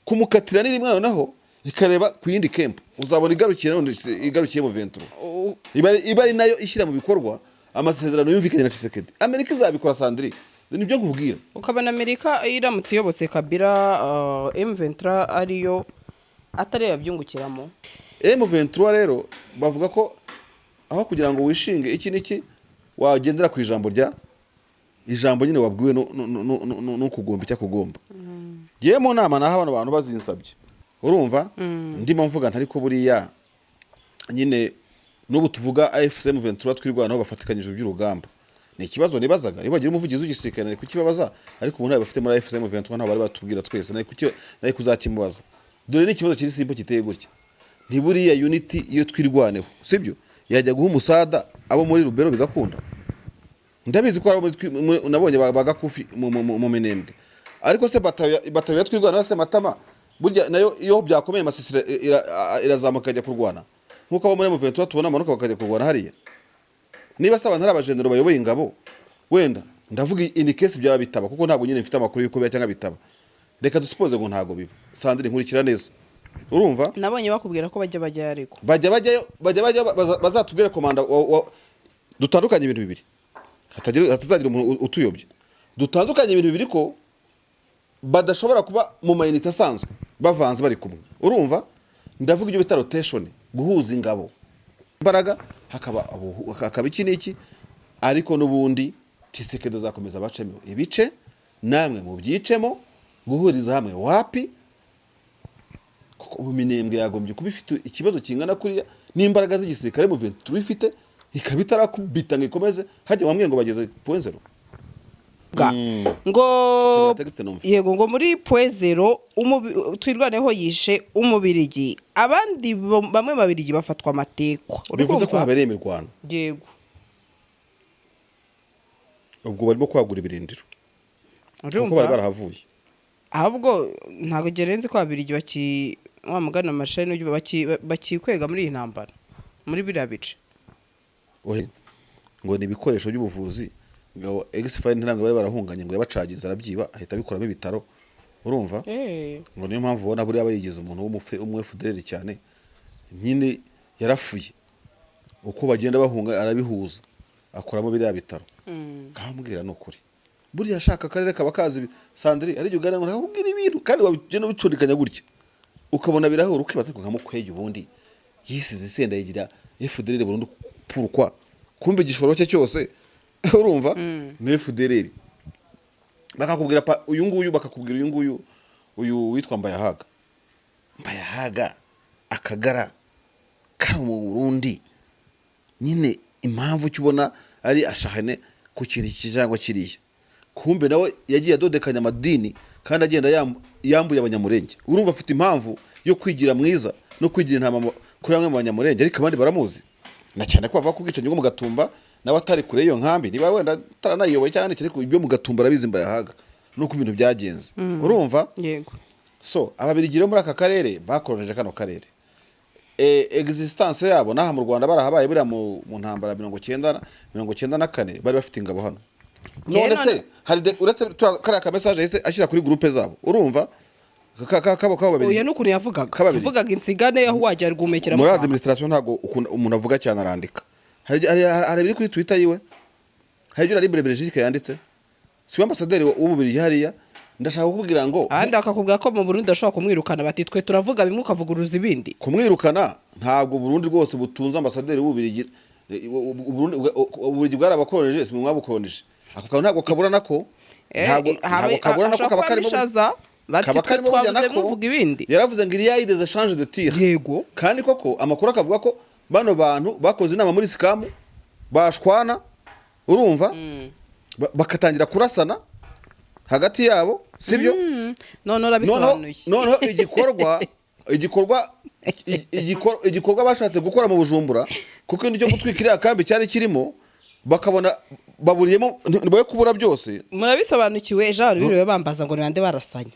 kumukatira ni rimwe noneho ikareba ku yindi camp uzabona igarukiye mu Ventura iba ari nayo ishyira mu bikorwa amasezerano yumvikanye na Tshisekedi. Amerika izabikora Sandri, nibyo nkubwira. Ukabana Amerika iramutse iyobotse Kabila M23 ariyo atari yabyungukiramo. M23 rero bavuga ko aho kugira ngo wishinge iki niki wagendera ku ijambo nyine wabwiwe no kugomba icyo kugomba. Giye mu nama naho abantu bazinsabye. Urumva ndimo mvuga ntari ko buriya nyine n'ubu tuvuga AFCM 23 twirwanaho bafatikanyije by'urugamba. Ni ikibazo nibazaga iyo bagira umuvugizi ugisirikana kukibabaza ariko umuntu bafite muri AFCM 23 nabo bari batubwira twese nayo kuzatimubaza. Dore ni ikibazo kiri simple kiteye gutya. Ntiburiya unity iyo twirwaneho sibyo yajya guha umusada abo muri Rubero bigakunda. Ndabizi ko nabonye bagakufi mu Minembwe ariko se batayo twirwana se Matama burya nayo iyo byakomeye Masisi irazamuka ajya kurwana nkuko abo muri M23 tubona amanuka bakajya kurwana hariya. Niba saba ntari abajenero bayoboye ingabo wenda ndavuga in case byaba bitaba kuko ntabwo nyine mfite amakuru yuko cyangwa bitaba. Reka dusupoze ngo ntago biba Sandrine nkurikira neza. Urumva nabonye bakubwira ko bajya ariko bajya bazatubwira komanda dutandukanye ibintu bibiri hatazagira umuntu utuyobye. Dutandukanye ibintu bibiri ko badashobora kuba mu mayinite asanzwe bavanze bari kumwe. Urumva ndavuga ibyo bita rotation guhuza ingabo imbaraga hakaba iki niki ariko n'ubundi Tshisekedi azakomeza bacemo ibice namwe mu byicemo guhuriza hamwe wapi kuko ubuminembwe yagombye kubifite ikibazo kingana kuriya n'imbaraga z'igisirikare mu Ventura tubifite ikabitara kubita ngikomeze hajye wamwe ngo bageze point 0 ngo yego ngo muri point 0 twirwaneho yishe umubirigi abandi bamwe babirigi bafatwa amateko bivuze ko habereye imirwano yego ubwo barimo kwagura ibirindiro kuko bari barahavuye ahubwo ntago gerenze ko babirigi wa mugana amashani bakikwega muri iyi ntambara muri biriya bice ngo ni ibikoresho by'ubuvuzi ngo X-File ntabwo bari barahunganye ngo yabacaginze arabyiba ahita bikoramo ibitaro. Urumva ngo niyo mpamvu ubona buri abayigize umuntu w'umwefudereri cyane nyine yarafuye uko bagenda bahunga arabihuza akoramo biriya bitaro kambwira n'ukuri buriya ashaka akarere kaba kazi Sandri ari ugana ngo nakubwira ibintu kandi wabigenda bicurikanya gutya ukabona birahura ukibaza ko nkamukwege ubundi yisize senda yigira FDLR burundu pourquoi kumbe gishoro cye cyose. Urumva ni FDLR bakakubwira uyu nguyu bakakubwira uyu witwa Mbayahaga akagara kari mu Burundi nyine impamvu cyubona ari ashahane ku kintu kijangwa kiriya kumbe nawe yagiye adodekanya amadini kandi agenda yambuye abanyamurenge. Urumva afite impamvu yo kwigira mwiza no kwigira intama kuri bamwe mu banyamurenge ariko abandi baramuzi na cyane ko bava kubwica nyungu mu Gatumba nawe atari kure iyo nkambi niba wenda taranayoboye cyane ariko ibyo mu Gatumba arabizi Mbayahaga nuko ibintu byagenze. Urumva yego so ababirigire muri aka karere bakoroneje kano karere existence yabo naha mu Rwanda barahabaye buriya mu ntambara 1994 bari bafite ingabo hano. None se hari uretse kare aka message yese ashyira kuri groupe zabo. Urumva kabo babiri oya n'ukuri yavugaga insigane aho wajya rugumekera muri administration ntago umuntu avuga cyane arandika hari biri kuri Twitter yiwe hari byo Libre Belgique yanditse si ambassadeur w'ububiri hariya ndashaka kukubwira ngo andi akakubwira ko mu Burundi ashobora kumwirukana bati twe turavuga bimwe ukavuguruza ibindi kumwirukana ntabwo Burundi rwose butunza ambassadeur w'ububiri Burundi bwarabakoreje si mwabukoreje ako ntabwo kabura nako ntabwo kabura nako kaba karimo karimo twavuze muvuga ibindi yaravuze ngo iriya ideze change de tir yego kandi koko amakuru akavuga ko bano bantu bakoze inama muri Sikamu bashwana. Urumva bakatangira kurasana hagati yabo sibyo none urabisobanuye none igikorwa bashatse gukora mu Bujumbura kuko indi cyo gutwikira akambi cyari kirimo bakabona baburiyemo boye kubura byose murabisobanukiwe Jean biriwe bambaza ngo nande barasanye.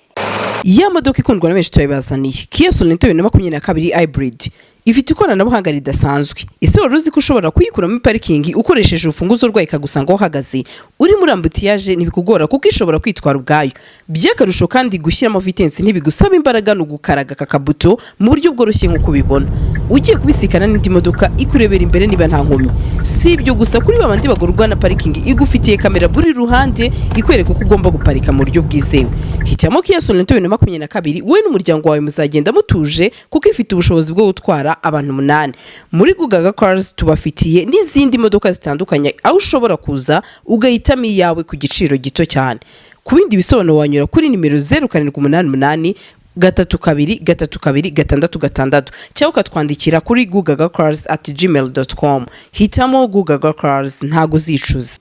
Ya modoka ikundwa na benshi tuyibazaniye Kia Sorento 2022 hybrid ifite ikoranabuhanga ridasanzwe. Ese wari uzi ko ushobora kuyikura muri parking ukoresheje urufunguzo rwayo ikagusanga aho uhagaze uri muri ambutiyaje ntibikugora kuko ishobora kwitwara ubwayo by'akarusho kandi gushyiramo vitensi ntibigusaba imbaraga ni ugukaraga aka kabuto mu buryo bworoshye nk'uko ubibona ugiye kubisikana n'indi modoka ikurebera imbere niba nta nkomyi. Si ibyo gusa, kuri babandi bagorwa na parikingi igufitiye kamera buri ruhande ikwereka uko ugomba guparika mu buryo bwizewe. Hitamo Kia Sorento 2022 wowe n'umuryango wawe muzagenda mutuje kuko ifite ubushobozi bwo gutwara abantu 8. Muri Gugaga Cars tubafitiye n'izindi modoka zitandukanye aho ushobora kuza ugahitamo iyawe ku giciro gito cyane. Ku bindi bisobanuro wanyura kuri nimero 0788 32 cyangwa ukatwandikira kuri gugagacars@gmail.com. Hitamo Gugaga Cars, ntago uzicuza.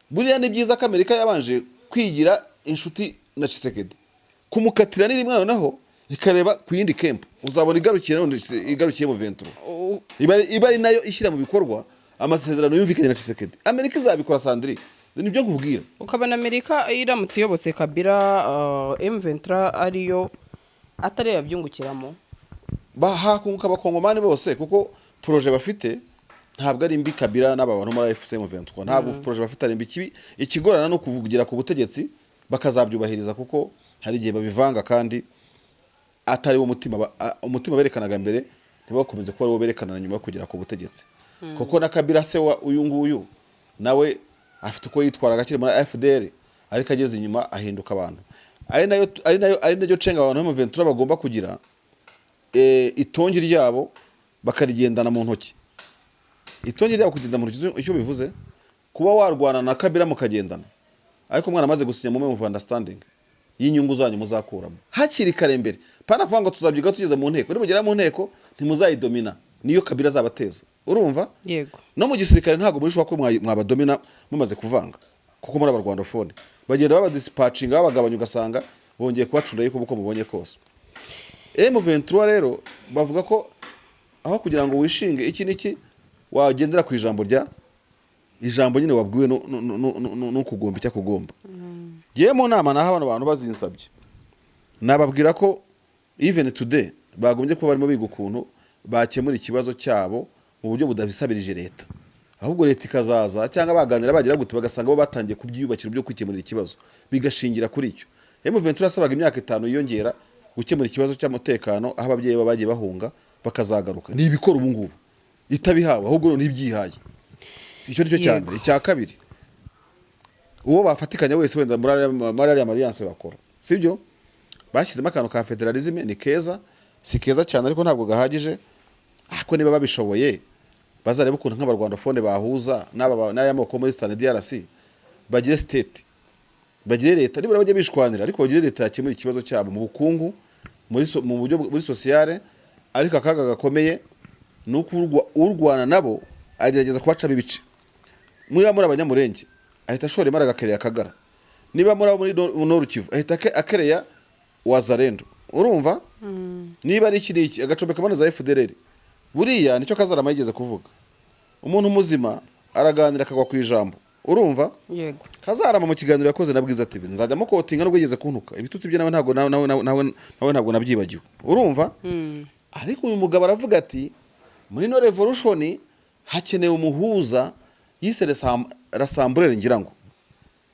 Buriya ni byiza ko Amerika yabanje kwigira inshuti na Tshisekedi, kumukatira n'iri mwana naho ikareba ku yindi camp, uzabona igarukiye mu 23 iba ari nayo ishyira mu bikorwa amasezerano yumvikanye na Tshisekedi. Amerika izabikora Sandri, nibyo nkubwira. Ukabana Amerika iramutse yobotse Kabila, M23 ariyo atari yabyungukiramo, bahakunguka abakongomani bose kuko projet bafite ntabwo ari mbi. Kabila n'abantu muri FCM 23 ntabwo projet bafite ari mbi. Ikigorana no kuvugira ku butegetsi bakazabyubahiriza kuko hari igihe babivanga kandi atari wo umutima berekanaga mbere ntibakomeze kuba wo berekana nyuma yo kugera ku butegetsi. Kuko na Kabila se wa uyu nguyu nawe afite uko yitwara gakiri muri FDR ariko ageze inyuma ahinduka abantu. Ari nayo cenga abantu mu 23 bagomba kugira itongi ryabo bakarigendana mu ntoki. Itongi ryabo kugenda mu ntoki icyo bivuze kuba warwana na Kabila mukagendana, ariko mwana amaze gusinya mu memorandum of understanding y'inyungu zanyu muzakuramo hakiri kare mbere. Pana kuvuga ngo tuzabyiga tugeze mu nteko, nimugera mu nteko ntimuzayidomina, niyo Kabila zabateza. Urumva? Yego. No mu gisirikare ntago muri shobora ko mwabadomina mumaze kuvanga, kuko muri abarwandofone bagenda baba dispatching babagabanya ugasanga bongeye kubacunda yuko uko mubonye kose. M23 rero bavuga ko aho kugira ngo wishinge iki niki wagendera ku ijambo nyine wabwiwe no kugomba icyo kugomba. Giye mu nama naho abantu bazinsabye nababwira ko even today bagombye kuba barimo biga ukuntu bakemura ikibazo cyabo mu buryo budabisabirije leta, ahubwo leta ikazaza cyangwa baganira bagira gute bagasanga bo batangiye kubyiyubakira byo kwikemurira ikibazo bigashingira kuri icyo. M23 yasabaga imyaka 5 yiyongera gukemura ikibazo cy'umutekano aho ababyeyi bagiye bahunga bakazagaruka. Ni ibikora ubu ngubu itabihawe ahubwo n'ibyihaye. Icyo nicyo cyane. Icya kabiri, uwo bafatikanya wese wenda muri alliance bakora, sibyo? Bashyizemo akantu ka federalisme, ni keza, si keza cyane ariko ntabwo gahagije. Ako niba babishoboye bazareba ukuntu nk'abarwandofone bahuza n'ayamoko muri Eastern DRC, bagire state, bagire leta, nibura bajye bishwanira ariko bagire leta yakemura ikibazo cyabo mu bukungu, mu buryo muri sociale. Ariko akaga gakomeye nuko urwana nabo agerageza kubacamo ibice. Muya muri abanyamurenge ahita ashora imara gakereye akagara, niba muri Nord Kivu ahita akereya Wazarendo. Urumva? Niba ari iki agacomeka bana za FDLR, buriya nicyo Kazarama yigeze kuvuga, umuntu muzima araganira akagwa ku ijambo. Urumva? Yego. Kazarama mu kiganiro yakoze na Bwiza TV nzajya mukotinga nubwo yigeze kuntuka ibitutsi bye ntabwo nabyibagiwe. Urumva? Ariko uyu mugabo aravuga ati muri no revolution hakenewe umuhuza yise Rassembler ngira ngo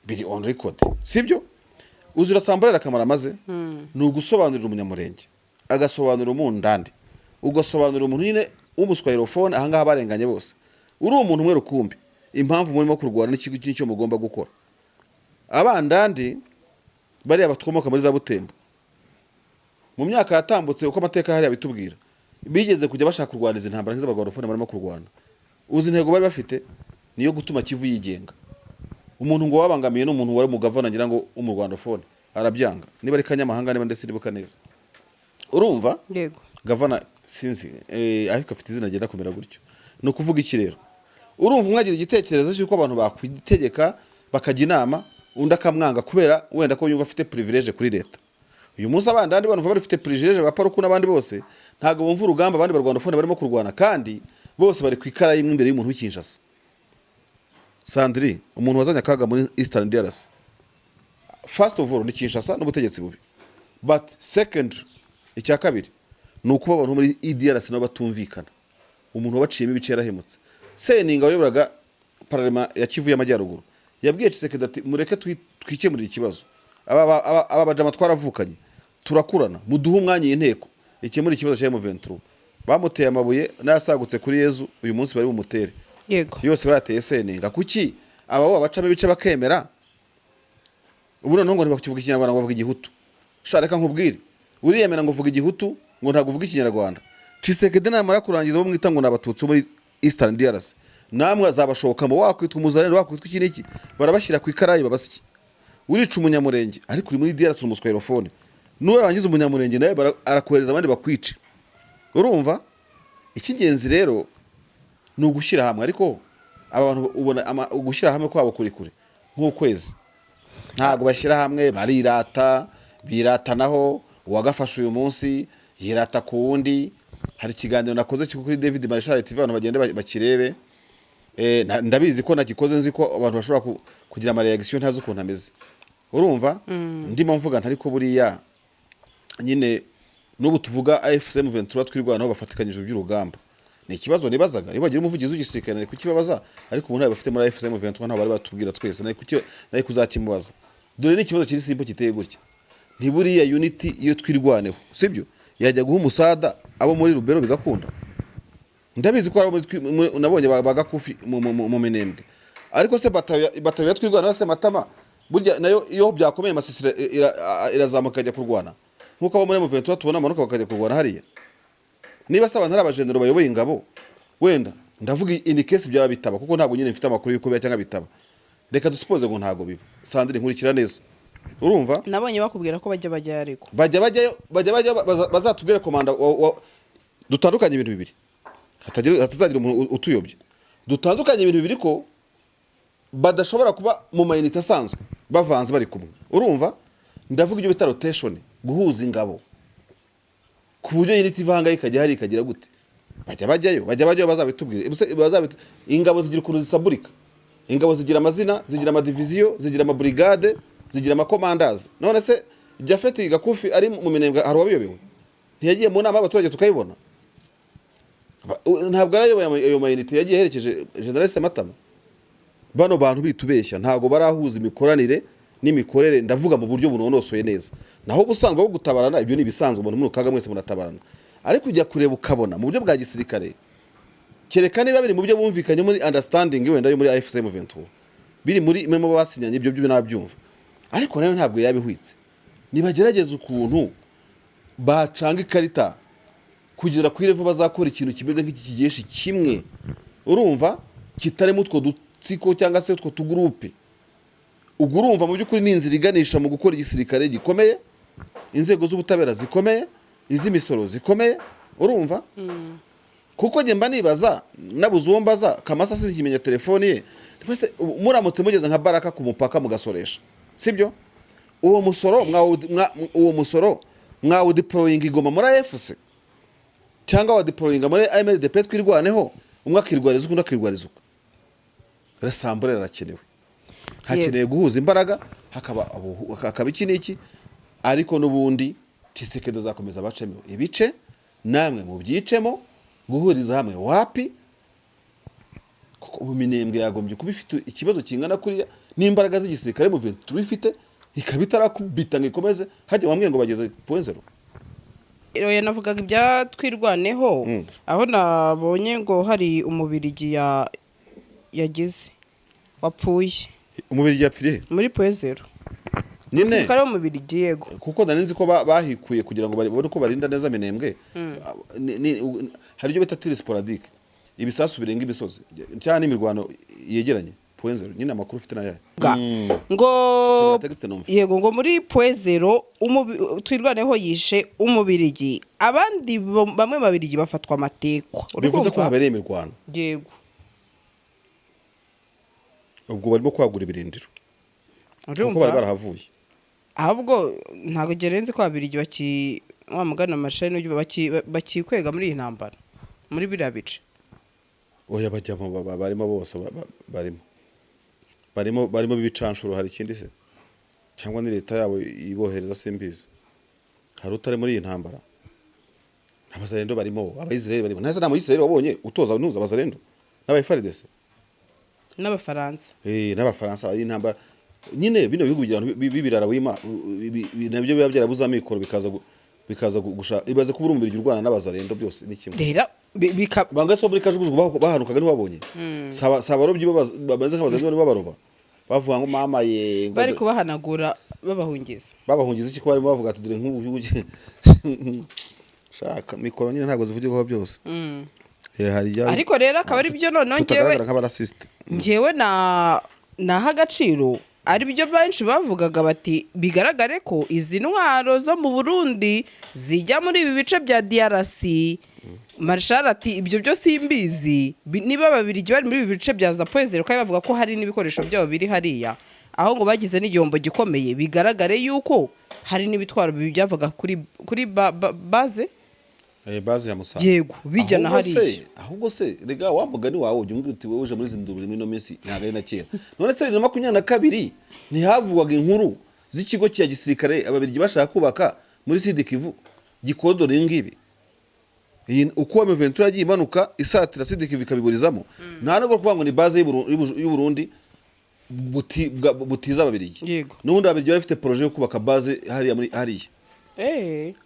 biri on record, sibyo? Uzira Rassembler akamara maze ni ugusobanurira umunyamurenge, agasobanurira umundandi, ugasobanurira umuntu nyine umuswahilofone ahangaha barenganye bose. Uri umuntu umwe rukumbi impamvu murimo kurwana n'ikigo cy'icyo mugomba gukora. Abandandi bari abatwomoka muri za Butembo mu myaka yatambutse uko amateka hari abitubwira bigeze kujya bashaka kurwaniza intambara nk'iz'abagorofone barimo kurwana. Uzi intego bari bafite niyo gutuma Kivu yigenga. Umuntu ngo wabangamiye n'umuntu wari mu gavana ngira ngo umurwandofone arabyanga, niba ari Kanyamahanga niba ndetse nibuka neza. Urumva? Yego. Gavana sinzi ariko afite izina agenda kumera gutyo. No kuvuga iki rero? Urumva umwagira igitekerezo cy'uko abantu bakwitegeka bakajya inama undi akamwanga kubera wenda ko yumva afite privilege kuri leta. Uyu munsi abandandi bantu bafite privilege baparuku n'abandi bose ntago bumva urugamba abandi barwandofone barimo kurwana kandi bose bari kwikara imwe imbere y'umuntu w'Kinshasa. Sandri, umuntu wazanye akaga muri Eastern DRC, first of all ni Kinshasa n'ubutegetsi bubi, but second icya kabiri nuko abantu muri DRC nabo batumvikana. Umuntu wabaciyemo ibice yarahemutse. Seninga wayoboraga parlement ya Kivu y'Amajyaruguru yabwiye Tshisekedi ati mureke twikemurira ikibazo. aba bajama twaravukanye turakurana muduhe umwanya y'inteko ikemura ikibazo cya M23 bamuteye amabuye n'asagutse kuri Yezu uyu munsi bari bumutere yego yose bayateye senenga kuki aba bacamo ibice bakemera ubu noneho ngo ntibakivuga ikinyarwanda ngo bavuga igihutu shareka nkubwire uriyemera ngo uvuga igihutu ngo ntabwo uvuga ikinyarwanda Tshisekedi namara kurangiza bo mwita ngo nabatutsi muri Eastern DRC namwe azabashokamo wakwitwa umuzanire wakwitwa iki niki barabashyira ku ikarayi babasiki urica umunyamurenge ariko uri muri DRC umuswahilofone nurangiza umunyamurenge nawe arakohereza abandi bakwice urumva ikigenzi rero ni ugushyira hamwe ariko abantu ubona ugushyira hamwe kwabo kuri kure nk'ukwezi ntabwo bashyira hamwe barirata biratanaho uwagafashe uyu munsi yirata ku wundi hari ikiganiro nakoze kuri David Marshall TV abantu bagenda bakirebe ndabizi ko nakikoze nzi ko abantu bashobora kugira ama reaction ntazi ukuntu ameze urumva ndimo mvuga ntari ko buriya nyine n'ubu tuvuga AFC M23 twirwanaho bafatikanyije by'urugamba ni ikibazo nibazaga iyo bagira umuvugizi w'igisirikare ari kukibabaza ariko ubu ntabwo bafite muri AFC M23 ntabwo bari batubwira twese nayo kuzakimubaza dore ni ikibazo kiri simple kiteye gutya ntiburiya unity iyo twirwaneho sibyo yajya guha umusada abo muri Rubero bigakunda ndabizi ko nabonye bagakufi mu Minembwe ariko se batayo twirwana se Matama burya nayo iyo byakomeye Masisi irazamuka ajya kurwana nkuko abo muri M23 tubona amanuka bakajya kurwana hariya niba saba ntari abajenero bayoboye ingabo wenda ndavuga in case byaba bitaba kuko ntabwo nyine mfite amakuru yuko cyangwa bitaba reka dusupoze ngo ntago biba Sandrine nkurikira neza urumva nabonye bakubwira ko bajya ariko bajya bazatubwire komanda dutandukanye ibintu bibiri hatazagira umuntu utuyobye dutandukanye ibintu bibiri ko badashobora kuba mu mayinite asanzwe bavanze bari kumwe urumva ndavuga ibyo bita rotation guhuza ingabo ku buryo unity ivanga ikajya hari ikagira gute bajyayo bazabitubwire ingabo zigira ukuntu zisaburika ingabo zigira amazina zigira amadiviziyo zigira amabrigade zigira amakomandazi none se Jafeti Gakufi ari mu Minembwe hari wabiyobewe ntiyagiye mu nama y'abaturage tukayibona ntabwo arayoboye ayo mayinite yagiye herekeje General Sematama bano bantu bitubeshya ntago barahuza imikoranire n'imikorere ndavuga mu buryo bunonosoye neza naho ubusanzwe bwo gutabarana ibyo ni ibisanzwe umuntu muri kaga mwese munatabarana ariko ujya kureba ukabona mu buryo bwa gisirikare kereka niba biri mu buryo bumvikanye muri understanding wenda yo muri AFC M23 biri muri memo basinyanye ibyo byo nabyumva ariko nayo ntabwo yabihwitse nibagerageza ukuntu bacanga ikarita kugira kuri level bazakora ikintu kimeze nk'iki kigeshi kimwe urumva kitarimo utwo dutsiko cyangwa se utwo tugroupe ubwo urumva mu by'ukuri n'inzira iganisha mu gukora igisirikare gikomeye inzego z'ubutabera zikomeye iz'imisoro zikomeye urumva kuko njye mba nibaza nabuze uwo mbaza Kamasa sinzimenya telefone ye twese muramutse mugeze nka Baraka ku mupaka mugasoresha sibyo uwo musoro mwawo deploying igoma muri AFC cyangwa wa deploying muri MLDP twirwaneho umwe akirwariza undi akirwariza rasambure rakenewe hakeneye guhuza imbaraga hakaba iki niki ariko nubundi Tshisekedi zakomeza bacemo ibice namwe mu byicemo guhuriza hamwe wapi kuko ubu Minembwe yagombye kuba ifite ikibazo kingana kuri n'imbaraga z'igisirikare mu bintu tubifite ikabitara kubita ngikomeze hajye wamwe ngo bageze point 0 Oya navugaga ibya twirwaneho aho nabonye ngo hari umubirigi yagize wapfuye umubirigi yapfiriye muri point 0 nyine kare umubirigi yego kuko ndaninzi ko bahikuye kugira ngo babone ko barinda neza Minembwe hari ibyo bita tire sporadique ibisasu birenga imisozi cyane imirwano yegeranye point 0 nyine amakuru ufite nayo ngo yego ngo muri point 0 twirwaneho yishe umubirigi abandi bamwe babirigi bafatwa amateko bivuze ko habereye imirwano yego ubwo barimo kwagura ibirindiro kuko bari barahavuye ahubwo ntago gerenze ko babirigi wa mugana Marshal n'ubyo bakikwega muri iyi ntambara muri biriya bice oya bajyamo barimo bose barimo bibicanshuro hari ikindi se cyangwa ni leta yabo ibohereza simbizi hari utari muri iyi ntambara abazarendo barimo abayisraeli barimo ntaza na mu Israeli wabonye utoza nuza abazarendo n'abayifaridese n'abafaransa n'abafaransa ari intambara nyine bino bihugu kugira ngo bibirara wima nabyo biba byarabuze amikoro bikaza gushaka ibaze kuba urumubiri urwana n'abazarendo byose ni kimwe rero banga so muri kajugujugu bahanukaga ni wabonye sabarobyi bamaze nk'abazarendo ni babaroba bavuga ngo mama ye bari kubahanagura babahungiza iki ko barimo bavuga ati dore nk'ubu shaka mikoro nyine ntabwo zivugirwaho byose ariko rero akaba ari byo noneho njyewe naha agaciro ari byo benshi bavugaga bati bigaragare ko izi ntwaro zo mu Burundi zijya muri ibi bice bya DRC Marshal ati ibyo byo simbizi niba babiri bari muri ibi bice bya Zapoezero kandi bavuga ko hari n'ibikoresho byabo biri hariya aho ngo bagize n'igihombo gikomeye bigaragare yuko hari n'ibitwaro byavuga kuri baze baze ya Musanze yego bijyana hariya ahubwo se rega wa mugani wawe ujye uti wowe uje muri zindubure muri no minsi ntago na kera none se 2022 ntihavugwaga inkuru z'ikigo cya gisirikare ababirigi bashaka kubaka muri Sud Kivu gikodore ngibi uko Ventura yagiye imanuka isatira Sud Kivu ikabiburizamo nta no kuvuga ngo ni base y'u Burundi butiza ababirigi yego n'ubundi ababirigi bafite projet yo kubaka base hariya muri hariya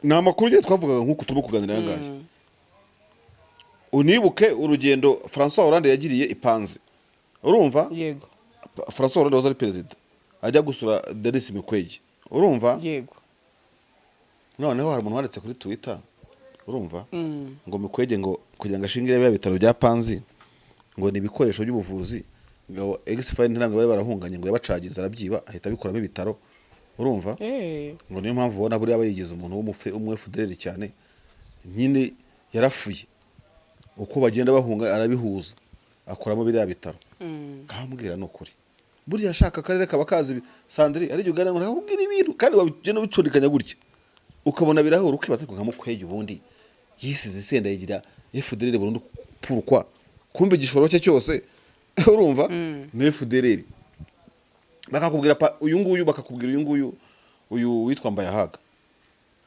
ni amakuru ye twavugaga nk'uko turimo kuganira yangaye unibuke urugendo François Hollande yagiriye ipanze urumva yego François Hollande wazari perezida ajya gusura Denis Mukwege urumva yego noneho hari umuntu wanditse kuri Twitter urumva ngo Mukwege ngo kugira ngo ashingire bya bitaro bya Panzi ngo ni ibikoresho by'ubuvuzi ngo Exfine ntabwo bari barahunganye ngo yabacagiza arabyiba ahita bikoramo ibitaro urumva ngo niyo mpamvu ubona buri abayigize umuntu w'umuFDL cyane nyine yarafuye uko bagenda bahunga arabihuza akoramo biriya bitaro kambwira n'ukuri buriya ashaka akarere kabakazi Sandri ari ugana ngo nakubwira ibintu kandi wabigenda bicundikanya gutya ukabona birahura ukibaza ko nkamukwege ubundi yisize isenda yigira FDL burundu pourquoi kumbe igishoro cye cyose urumva ni FDL bakakubwira uyu nguyu bakakubwira uyu nguyu uyu witwa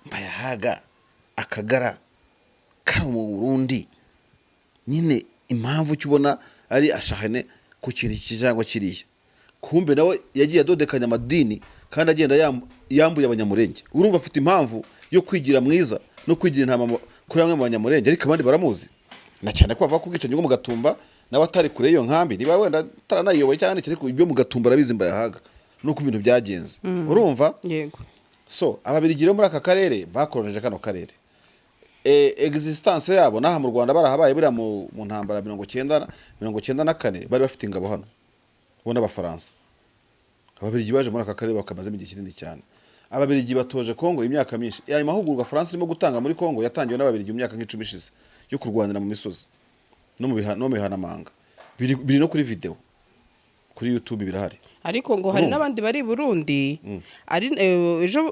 Mbayahaga akagara kari mu Burundi nyine impamvu cyubona ari ashahane ku kintu kijangwa kiriya kumbe nawe yagiye adodekanya amadini kandi agenda yambuye abanyamurenge urumva afite impamvu yo kwigira mwiza no kwigira intama kuri bamwe mu banyamurenge ariko abandi baramuzi na cyane ko bavuga ko ubwicanyi bwo mu Gatumba nawe atari kure iyo nkambi niba wenda taranayoboye cyane ariko ibyo mu Gatumba arabizi Mbayahaga nuko ibintu byagenze urumva yego so ababirigire muri aka karere bakoroneje kano karere existence yabo naha mu Rwanda barahabaye buri mu ntambara 1994 bari bafite ingabo hano ubona abafaransa ababirigi baje muri aka karere bakamaze igihe kinini cyane ababirigi batoje Kongo imyaka myinshi ya mahugurwa France irimo gutanga muri Kongo yatangiwe n'ababirigi mu myaka nk'icumi ishize yo kurwanira mu misozi no mu bihanamanga biri no kuri video kuri YouTube birahari ariko ngo hari n'abandi bari Burundi ari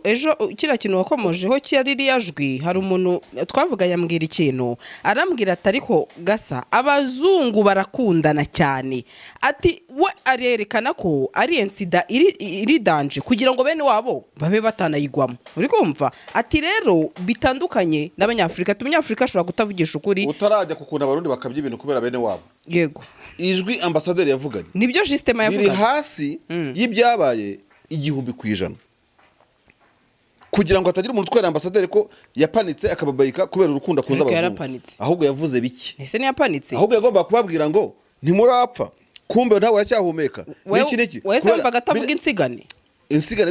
ejo kira kintu wakomojeho cyari yajwi hari umuntu twavuga yambwira ikintu arambwira atariko gasa abazungu barakundana cyane ati we arerekana ko ari insida iri danje kugira ngo bene wabo babe batanayigwamo uri kumva ati rero bitandukanye n'abanyafrika tumenyafrika ashobora kutavugisha ukuri utarajya kukunda abarundi bakabye ibintu kubera bene wabo yego ijwi ambassadeur yavuganye nibyo system yavuga iri hasi y'ibyabaye 100% kugira ngo atagira umuntu twera ambassadeur ko yapanitse akababayika kubera urukundo akunza abazungu ahubwo yavuze biki ese ni yapanitse ahubwo yagomba kubabwira ngo ntimurapfa kumbe ntawe aracyahumeka niki wese wumva gatavuga insigane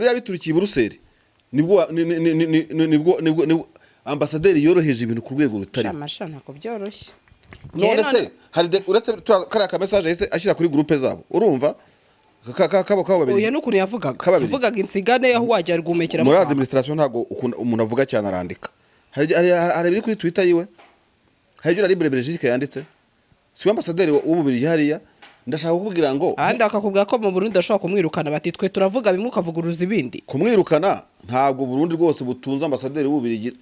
bira biturikiye Buruseli nibwo ambassadeur yoroheje ibintu ku rwego rutari amashana ko byoroshye none se hari uretse kariya ka message yahise ashyira kuri groupe zabo urumva kabo babiri uyu n'ukuntu yavugaga insigane aho wajya rwumekera muri administration ntago umuntu avuga cyane arandika hari biri kuri Twitter yiwe hari ibyo Libre Belgique yanditse si ambassadeur w'ububiri hariya ndashaka kukubwira ngo ahandi akakubwira ko mu Burundi ashobora kumwirukana bati twe turavuga bimwe ukavuguruza ibindi kumwirukana ntabwo Burundi rwose butunza ambassadeur w'ububiri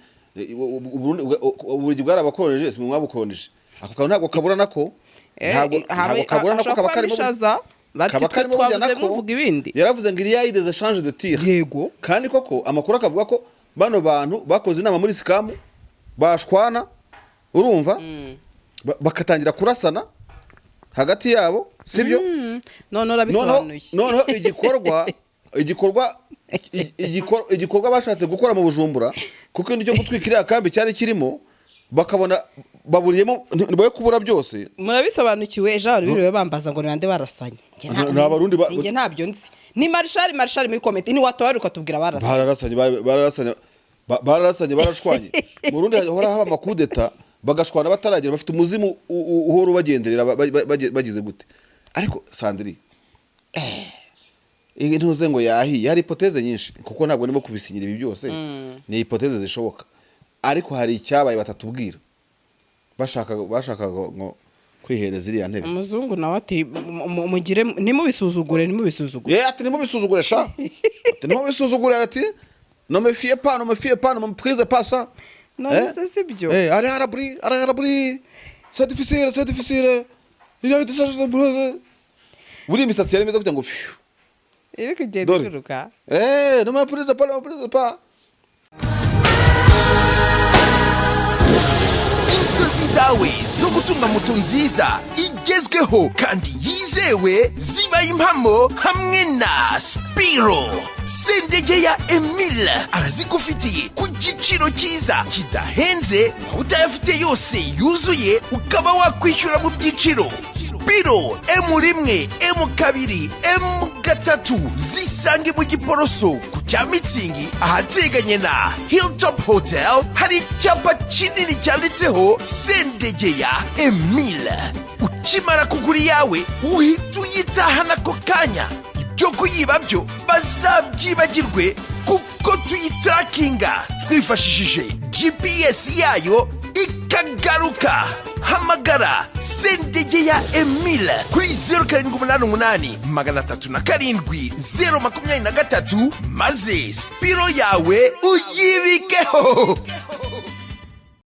Uburundi bwarabakoreje si mu mwabukoneje ako kantu ntabwo kabura nako ntabwo kabura nako kaba karimo kaba karimo muvuga ibindi yaravuze ngo iriya ideze change de tir yego kandi koko amakuru akavuga ko bano bantu bakoze inama muri Sikamu bashwana urumva bakatangira kurasana hagati yabo sibyo none urabisobanuye noneho igikorwa igikorwa bashatse gukora mu Bujumbura kuko nicyo gutwika iriya kambi cyari kirimo bakabona baburiyemo ntibaye kubura byose. Murabisobanukiwe ejo biriwe bambaza ngo nande barasanye. Nge ntabyo nzi. Ni Marshal muri comment ni watwari ukatubwira barasanye barashwanye. Mu Burundi hora haba makudeta bagashwana bataragera bafite umuzimu uhora ubagenderera bagize gute. Ariko Sandri ntuze ngo yahiye hari hypothèse nyinshi kuko ntabwo nimo kubisinyira ibi byose ni hypothèse zishoboka ariko hari icyabaye batatubwira bashaka ngo kwihereza iriya ntebe umuzungu nawe ati mugire nimubisuzugure ati nimubisuzugure sha ati nimubisuzugure ati no me fie pas ne me prise pas ça non c'est bien allez à l'abri c'est difficile il y a des choses de buri misatsi yari meze kugira ngo iri kugenda icuruka no me prise pas inzozi zawe zo gutunga moto nziza igezweho kandi yizewe zibaye impamo hamwe na Spiro. Sendegeya Emile arazigufitiye ku giciro cyiza kidahenze aho utayafite yose yuzuye ukaba wakwishyura mu byiciro. Spiro M1, M2, M3 zisange mu Giporoso ku cya Mitsingi ahateganye na Hilltop Hotel. Hari icyapa kinini cyanditseho Sendegeya Emile. Ukimara kugura yawe uhita uyitahana ako kanya. Ibyo kuyiba byo bazabyibagirwe kuko tuyitrakinga twifashishije GPS yayo ikagaruka. Hamagara Sendegeya Emile kuri 0788 307 023 maze Spiro yawe uyibikeho.